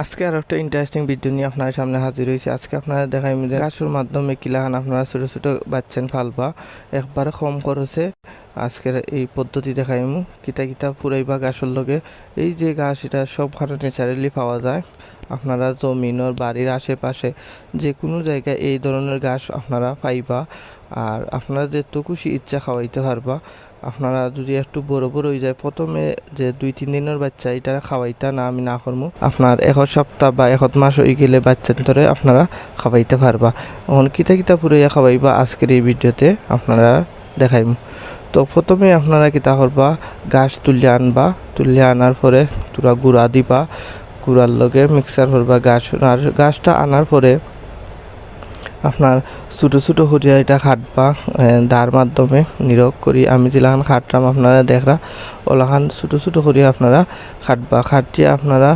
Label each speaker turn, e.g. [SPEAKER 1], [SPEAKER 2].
[SPEAKER 1] আজকে আর একটা interesting video নিয়ে আপনার সামনে হাজির হয়েছে। আজকে আপনারা দেখাইম যে গাছের মাধ্যমে কিলাহান আপনারা ছোটো ছোটো বাচ্চান ফালবা একবারে কম খরচে আজকের এই পদ্ধতি দেখাইমু। কিতা কিতা ফুরাইবা গাছের লগে এই যে গাছ এটা সবখানে ন্যাচারালি পাওয়া যায়। আপনারা জমিনের বাড়ির আশেপাশে যে কোনো জায়গায় এই ধরনের গাছ আপনারা পাইবা, আর আপনারা যেহেতু খুশি ইচ্ছা খাওয়াইতে পারবা। আপনারা যদি একটু বড় বড় হয়ে যায় প্রথমে যে 2-3 দিনের বাচ্চা এটা খাওয়াইতা না আমি না করবো, আপনার 1 সপ্তাহ বা 1 মাস হয়ে গেলে বাচ্চার ধরে আপনারা খাওয়াইতে পারবা। এখন কিতা কিতা পুরাইয়া খাওয়াইবা আজকের এই ভিডিওতে আপনারা দেখাইম। তো প্রথমে আপনারা কিতা করবা, গাছ তুলে আনবা, তুলে আনার পরে তোরা গুঁড়া দিবা, গুঁড়ার লগে মিক্সার করবা গাছ। আর গাছটা আনার পরে আপনার ছোটো ছোটো হরিয়া এটা খাটবা দার মাধ্যমে নিরোগ করি। আমি যেলাখান খাটলাম আপনারা দেখরা ওলাখান ছোটো ছোটো হরিয়া আপনারা খাটবা। খাটিয়ে আপনারা